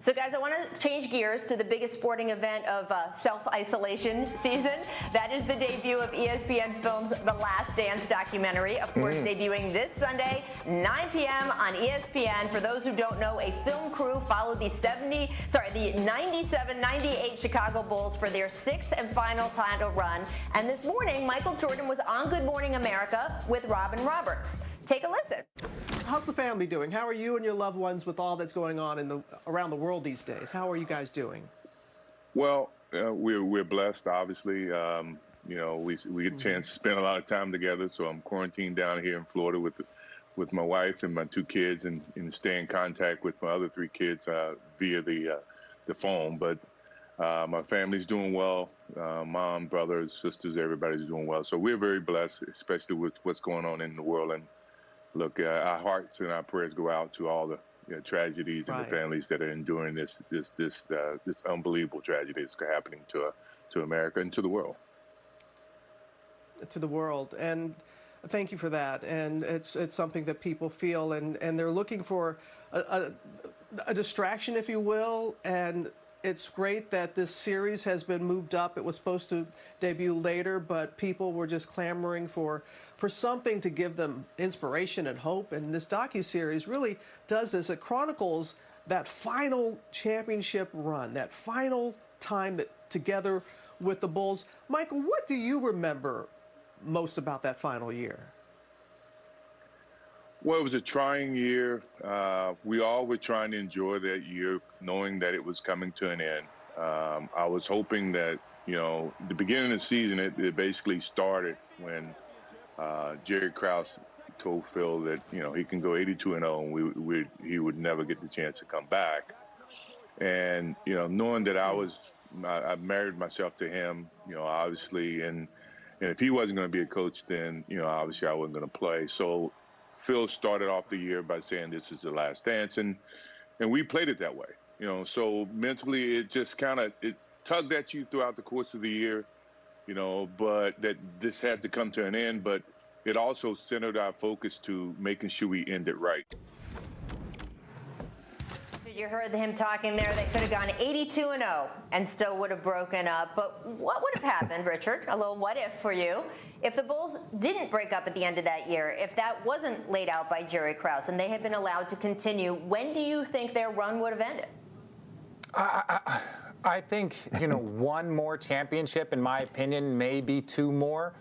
So, guys, I want to change gears to the biggest sporting event of self-isolation season. That is the debut of ESPN Film's The Last Dance documentary, of course, debuting this Sunday, 9 p.m. on ESPN. For those who don't know, a film crew followed the 97-98 Chicago Bulls for their sixth and final title run. And this morning, Michael Jordan was on Good Morning America with Robin Roberts. Take a listen. How's the family doing? How are you and your loved ones with all that's going on around the world these days? How are you guys doing? Well, we're blessed, obviously. You know, we get a chance to spend a lot of time together. So I'm quarantined down here in Florida with my wife and my two kids, and stay in contact with my other three kids via the phone. But my family's doing well. Mom, brothers, sisters, everybody's doing well. So we're very blessed, especially with what's going on in the world. And look, our hearts and our prayers go out to all the tragedies and the families that are enduring this unbelievable tragedy that's happening to America and to the world. To the world, and thank you for that. And it's something that people feel, and they're looking for a distraction, if you will. And it's great that this series has been moved up. It was supposed to debut later, but people were just clamoring for something to give them inspiration and hope. And this docuseries really does this. It chronicles that final championship run, that final time that together with the Bulls. Michael, what do you remember most about that final year? Well, it was a trying year. We all were trying to enjoy that year, knowing that it was coming to an end. I was hoping that, the beginning of the season, it basically started when Jerry Krause told Phil that, he can go 82-0 and he would never get the chance to come back. And, knowing that I married myself to him, obviously, and if he wasn't going to be a coach, then, obviously I wasn't going to play. So Phil started off the year by saying this is the last dance, and we played it that way. So mentally it just it tugged at you throughout the course of the year, but that this had to come to an end. But it also centered our focus to making sure we end it right. You heard him talking there. They could have gone 82-0 and still would have broken up. But what would have happened, Richard? A little what if for you, if the Bulls didn't break up at the end of that year, if that wasn't laid out by Jerry Krause and they had been allowed to continue, when do you think their run would have ended? I think, one more championship, in my opinion, maybe two more.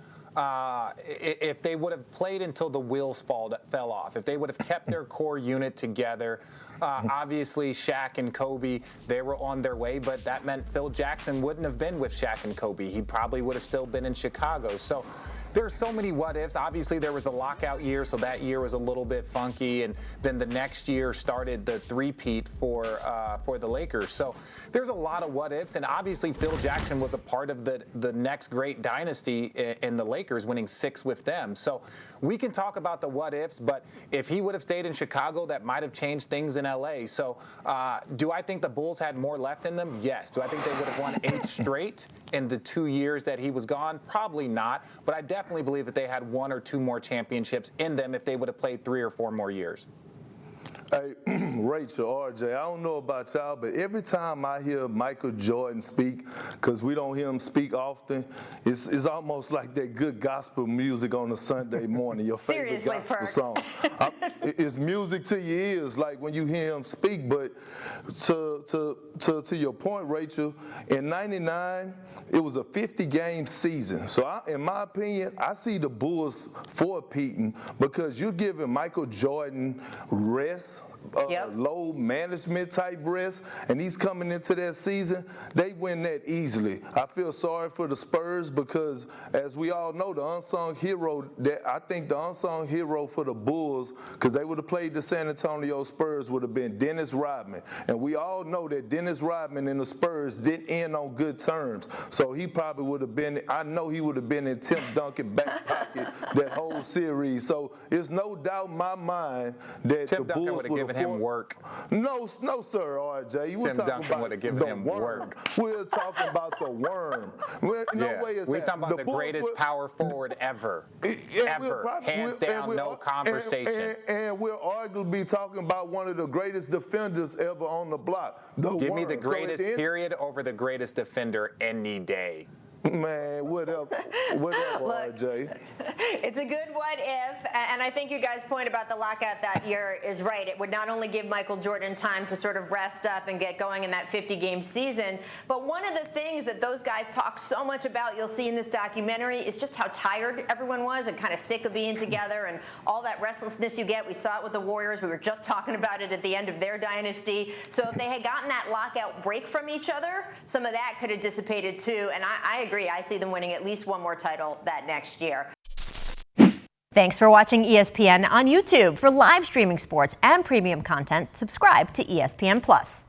If they would have played until the wheels fell off, if they would have kept their core unit together, obviously Shaq and Kobe, they were on their way, but that meant Phil Jackson wouldn't have been with Shaq and Kobe. He probably would have still been in Chicago. So there's so many what-ifs. Obviously, there was the lockout year, so that year was a little bit funky, and then the next year started the three-peat for the Lakers. So there's a lot of what-ifs, and obviously Phil Jackson was a part of the next great dynasty in the Lakers, winning 6 with them. So we can talk about the what-ifs, but if he would have stayed in Chicago, that might have changed things in L.A. So do I think the Bulls had more left in them? Yes. Do I think they would have won 8 straight in the 2 years that he was gone? Probably not, but I definitely believe that they had 1 or 2 more championships in them if they would have played 3 or 4 more years. Hey, Rachel, RJ, I don't know about y'all, but every time I hear Michael Jordan speak, because we don't hear him speak often, it's almost like that good gospel music on a Sunday morning, your favorite gospel song. It's music to your ears, like when you hear him speak. But to your point, Rachel, in '99, it was a 50-game season. So in my opinion, I see the Bulls four-peating because you're giving Michael Jordan rest, low management type rest, and he's coming into that season, they win that easily. I feel sorry for the Spurs because, as we all know, the unsung hero for the Bulls, because they would have played the San Antonio Spurs, would have been Dennis Rodman. And we all know that Dennis Rodman and the Spurs didn't end on good terms. So he probably would have been, I know he would have been in Tim Duncan back pocket that whole series. So it's no doubt in my mind that Tim the Duncan Bulls would have given him work. No, sir, RJ. You were Tim talking Duncan about would have given the him worm. work. We're talking about the worm. No way is We're that. talking about the bull greatest foot- power forward ever. Hands down, no conversation. And we're arguably talking about one of the greatest defenders ever on the block. Give me the worm. So at greatest the end- period over the greatest defender any day. Man, whatever, RJ. It's a good what if, and I think you guys' point about the lockout that year is right. It would not only give Michael Jordan time to sort of rest up and get going in that 50-game season, but one of the things that those guys talk so much about, you'll see in this documentary, is just how tired everyone was and kind of sick of being together and all that restlessness you get. We saw it with the Warriors. We were just talking about it at the end of their dynasty. So if they had gotten that lockout break from each other, some of that could have dissipated too, and I agree. I see them winning at least one more title that next year. Thanks for watching ESPN on YouTube. For live streaming sports and premium content, subscribe to ESPN+.